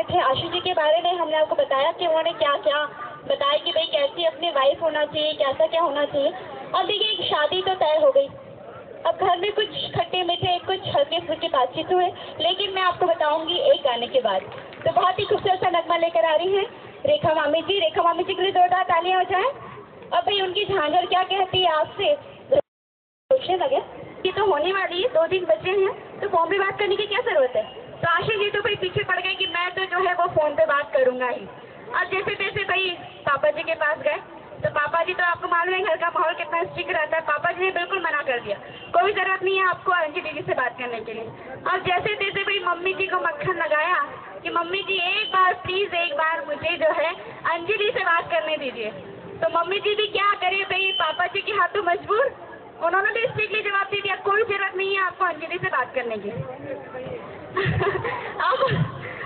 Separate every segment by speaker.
Speaker 1: रहे थे आशु जी के बारे में। हमने आपको बताया कि उन्होंने क्या क्या बताया कि भाई कैसी अपनी वाइफ होना चाहिए, कैसा क्या होना चाहिए। अब देखिए शादी तो तय हो गई, अब घर में कुछ खट्टे मीठे कुछ हल्के फुल्के बातचीत हुए, लेकिन मैं आपको बताऊंगी एक गाने के बाद। तो बहुत ही खूबसूरत सा नगमा लेकर आ रही हैं रेखा मामी जी। रेखा मामी जी के लिए जोरदार तालियां हो जाए। अब भाई उनकी झांझर क्या कहती है आपसे सोचने लगे कि तो होने वाली है, 2 दिन बचे हैं, तो फोन पे बात करने की क्या जरूरत है। तो आशा जी तो भाई पीछे पड़ गए कि मैं तो जो है वो फोन पे बात करूंगा ही। अब जैसे तैसे भाई पापा जी के पास गए, तो पापा जी तो आपको मालूम है घर का माहौल कितना स्ट्रिक्ट रहता है। पापा जी ने बिल्कुल मना कर दिया, कोई जरूरत नहीं है आपको अंजलि दीदी से बात करने के लिए। अब जैसे तैसे भाई मम्मी जी को मक्खन लगाया कि मम्मी जी एक बार प्लीज, एक बार मुझे जो है अंजलि से बात करने दीजिए। तो मम्मी जी भी क्या करे भाई, पापा जी के हाथों मजबूर, उन्होंने भी स्ट्रिक्टली जवाब दे दिया कोई जरूरत नहीं है आपको अंजलि से बात करने की।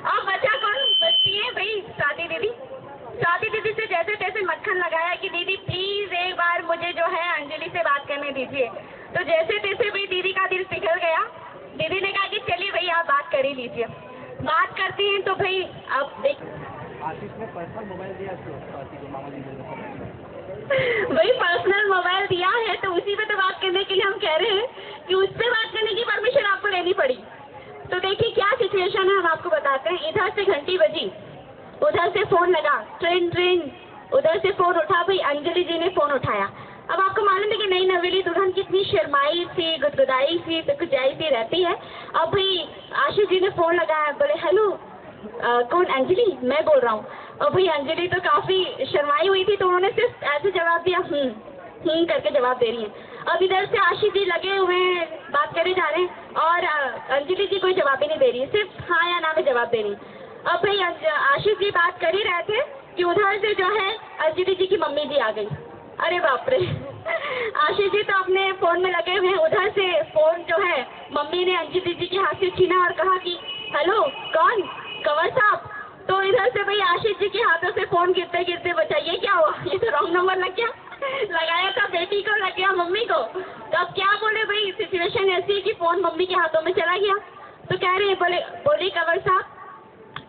Speaker 1: अब बचा कौन, बचती है भाई स्वाति दीदी। स्वाति दीदी से जैसे तैसे मक्खन लगाया कि दीदी प्लीज एक बार मुझे जो है अंजलि से बात करने दीजिए। तो जैसे तैसे भाई दीदी का दिल पिघल गया। दीदी ने कहा कि चलिए भाई आप बात कर ही लीजिए। बात करती हैं तो भाई अब देख
Speaker 2: आशीष ने पर्सनल मोबाइल दिया
Speaker 1: भाई पर्सनल मोबाइल दिया है तो उसी पे तो बात करने के लिए हम कह रहे हैं कि उससे बात करने की परमिशन आपको लेनी पड़ी। तो देखिए क्या सिचुएशन है, हम आपको बताते हैं। इधर से घंटी बजी, उधर से फोन लगा, ट्रेन ट्रेन, उधर से फोन उठा, भाई अंजलि जी ने फोन उठाया। अब आपको मालूम है कि नई नवेली दुल्हन कितनी शर्माई सी, गुदगुदाई सी, गुजाई सी रहती है। अब भाई आशु जी ने फोन लगाया, बोले हेलो कौन, अंजलि मैं बोल रहा हूँ। और भाई अंजलि तो काफी शर्माई हुई थी, तो उन्होंने सिर्फ ऐसे जवाब दिया करके जवाब दे रही है। अब इधर से आशीष जी लगे हुए हैं, बात करे जा रहे हैं, और अंजलि जी कोई जवाब ही नहीं दे रही है, सिर्फ हाँ या ना में जवाब दे रही है। अब भाई आशीष जी बात कर ही रहे थे कि उधर से जो है अंजलि जी की मम्मी जी आ गई। अरे बाप रे आशीष जी तो अपने फोन में लगे हुए हैं, उधर से फोन जो है मम्मी ने अंजलि जी के हाथ से छीना और कहा कि हेलो कौन, कंवर साहब। तो इधर से भाई आशीष जी के हाथों से फोन गिरते गिरते बचाइए क्या हुआ, ये तो रॉन्ग नंबर लग गया, लगाया था बेटी को, लग गया मम्मी को। तो अब क्या बोले भाई, सिचुएशन ऐसी है कि फोन मम्मी के हाथों में चला गया। तो कह रहे बोले कंवर साहब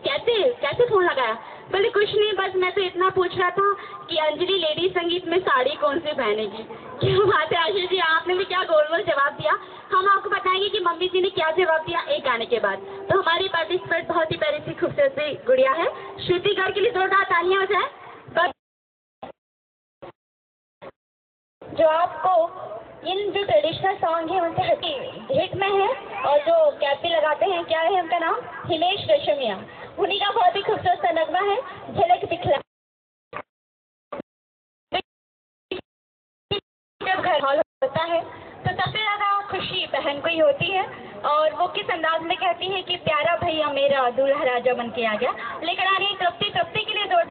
Speaker 1: कैसे फोन लगाया। बोले कुछ नहीं, बस मैं तो इतना पूछ रहा था कि अंजलि लेडी संगीत में साड़ी कौन सी पहनेगी। क्या बात है आशीष जी, आपने भी क्या गोल गोल जवाब दिया। हम आपको बताएंगे कि मम्मी जी ने क्या जवाब दिया एक गाने के बाद। तो हमारी पार्टिसिपेंट बहुत ही प्यारी सी खूबसूरत सी गुड़िया है, श्रुति गर्ग के लिए जोरदार तालियां हो जाए। जो आपको इन जो ट्रेडिशनल सॉन्ग है उनसे हिट में है, और जो कैपी लगाते हैं, क्या है उनका नाम, हिमेश रेशमिया, उन्हीं का बहुत ही खूबसूरत सा नगमा है झलक दिखला। जब घर हॉल होता है तो सबसे ज्यादा खुशी बहन को ही होती है, और वो किस अंदाज में कहती है कि प्यारा भैया मेरा दूल्हा राजा बन के आ गया। लेकर आ रही तृप्ति, तृप्ति के लिए जोर।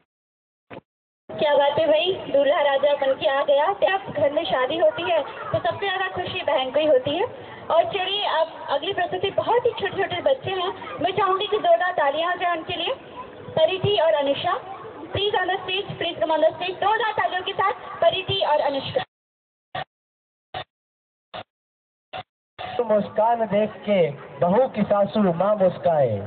Speaker 1: क्या बात है भाई, दूल्हा राजा बन के आ गया। जब घर में शादी होती है तो सबसे ज्यादा खुशी बहन को ही होती है। और चलिए अब अगली प्रस्तुति, बहुत ही छोटे छोटे बच्चे हैं, मैं चाहूंगी कि जोरदार तालियां हो जाए उनके लिए। परिधि और Anushka please on the stage, please come on the stage, जोरदार तालियों के साथ परिधि और अनुष्का।
Speaker 2: तो मुस्कान देख के बहू की सासू माँ मुस्काए।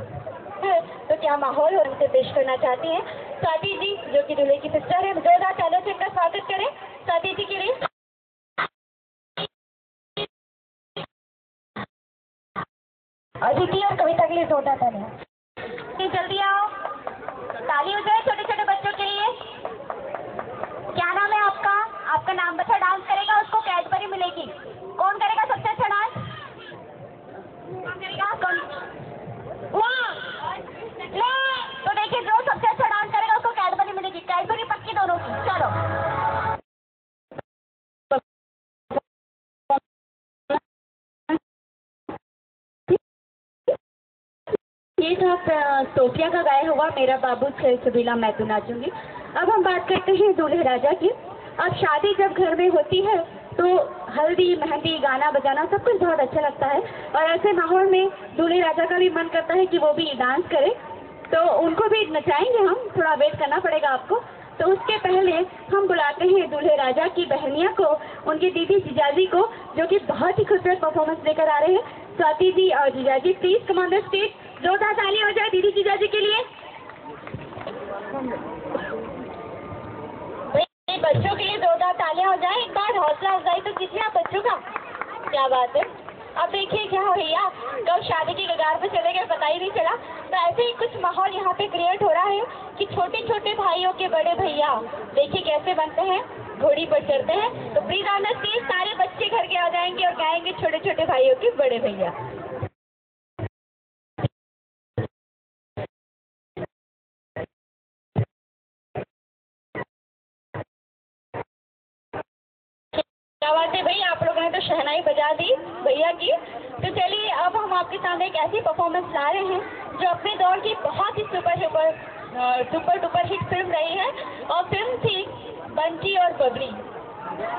Speaker 1: तो क्या माहौल और उनसे पेश करना चाहती हैं स्वाति जी, जो कि दूल्हे की सिस्टर है। जोरदार तालियों से इनका स्वागत करें स्वाति जी के लिए। अदिति और कविता के लिए जोरदार तालियां। जल्दी आओ, ताली हो जाए छोटे छोटे बच्चों के लिए। क्या नाम है आपका, आपका नाम बच्चा डांस करेगा उसको कैडबरी मिलेगी। कौन करेगा सबसे अच्छा डांस, कौन करेगा, तो देखिए जो सबसे अच्छा डांस करेगा उसको कैडबरी मिलेगी, कैडबरी पक्की दोनों की। चलो ये था सोफिया का गाया हुआ मेरा बाबू छबीला मैं तो नाचूंगी। अब हम बात करते हैं दूल्हे राजा की। अब शादी जब घर में होती है तो हल्दी मेहंदी गाना बजाना सब कुछ बहुत अच्छा लगता है, और ऐसे माहौल में दूल्हे राजा का भी मन करता है कि वो भी डांस करे। तो उनको भी नचाएंगे हम, थोड़ा वेट करना पड़ेगा आपको। तो उसके पहले हम बुलाते हैं दूल्हे राजा की बहनिया को, उनके दीदी जीजाजी को, जो कि बहुत ही खूबसूरत परफॉर्मेंस लेकर आ रहे हैं। स्वाति जी और जीजाजी please come on the stage, जोरदार ताली हो जाए दीदी जीजाजी के लिए। बच्चों के लिए जोरदार तालियां हो जाए। एक बार हौसला अफजाई तो कीजिए आप बच्चों का। क्या बात है। अब देखिए क्या भैया कब शादी की कगार पे चले गए पता ही नहीं चला। तो ऐसे ही कुछ माहौल यहाँ पे क्रिएट हो रहा है कि छोटे छोटे भाइयों के बड़े भैया देखिए कैसे बनते हैं, घोड़ी पर चढ़ते हैं। तो प्लीज ऑन द स्टेज सारे बच्चे घर के आ जाएंगे और गाएंगे छोटे छोटे भाइयों के बड़े भैया। क्या बात है भैया, आप लोगों ने तो शहनाई बजा दी भैया की। तो चलिए अब हम आपके सामने एक ऐसी परफॉर्मेंस ला रहे हैं जो अपने दौर की बहुत ही सुपर डुपर हिट फिल्म रही है और फिल्म थी बंटी और बबली।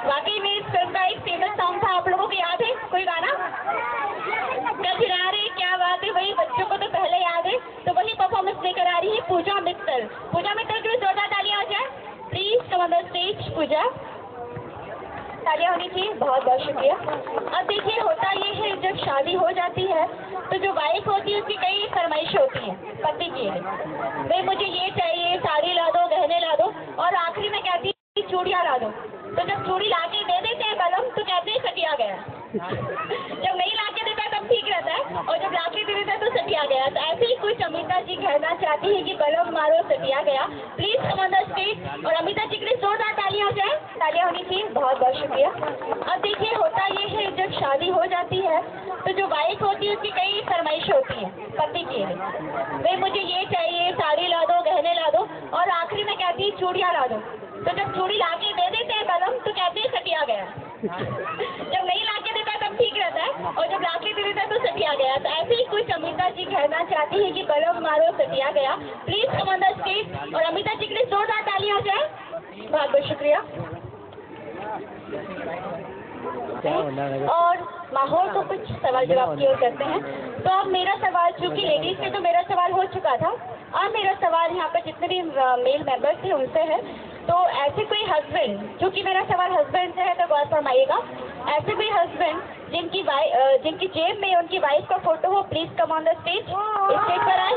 Speaker 1: वाकई में इस फिल्म का एक फेमस सॉन्ग था, आप लोगों को याद है कोई गाना? कजरारे। क्या बात है भाई, बच्चों को तो पहले याद है। तो वही परफॉर्मेंस लेकर आ रही है पूजा मित्तल। पूजा मित्तल के लिए जोरदार तालियां हो जाए please. Come on the stage Pooja, तालियां होनी चाहिए। बहुत बहुत शुक्रिया। अब देखिए होता ये है जब शादी हो जाती है तो जो वाइफ होती है उसकी कई फरमाइश होती है पति की है, भाई मुझे ये चाहिए, साड़ी ला दो, गहने ला दो, और आखिरी में कहती है चूड़ियाँ ला दो। तो जब चूड़ी ला के दे देते हैं बलम तो कहते हैं सटिया गया। जब नहीं ला के देता है तब ठीक रहता है, और जब ला के दे देता है तो सटिया गया। तो ऐसे ही कुछ अमिता जी कहना चाहती है कि बलम मारो सटिया गया। Please come on the stage और अमिता जी के लिए जोरदार तालियां हो जाए। तालियां होनी चाहिए। बहुत बहुत शुक्रिया। अब देखिए होता ये है जब शादी हो जाती है तो जो वाइफ होती है उसकी कई फरमाइश होती है पति की है, भाई मुझे ये चाहिए, साड़ी ला दो, गहने ला दो, और आखिरी में कहती है चूड़ियाँ ला दो। तो जब चूड़ी ला के दे देते हैं बलम तो कहते हैं सटिया गया। जब नहीं ला के देता है तब ठीक रहता है, और जब ला के दे देता है तो सटिया गया। तो ऐसे ही कुछ अमिता जी कहना चाहती है कि बलम मारो सटिया गया। Please come on the stage और अमिता जी के लिए जोरदार तालियां हो जाए। बहुत बहुत शुक्रिया। और माहौल को कुछ सवाल जवाब की ओर करते हैं। तो अब मेरा सवाल, चूंकि लेडीज से तो मेरा सवाल हो चुका था, अब मेरा सवाल यहाँ पर जितने भी मेल मेंबर्स थे उनसे है। तो ऐसे कोई हस्बैंड, क्योंकि मेरा सवाल हस्बैंड से है तो गौर फरमाइएगा, ऐसे कोई हस्बैंड जिनकी जेब में उनकी वाइफ का फोटो हो, please come on the stage पर आए।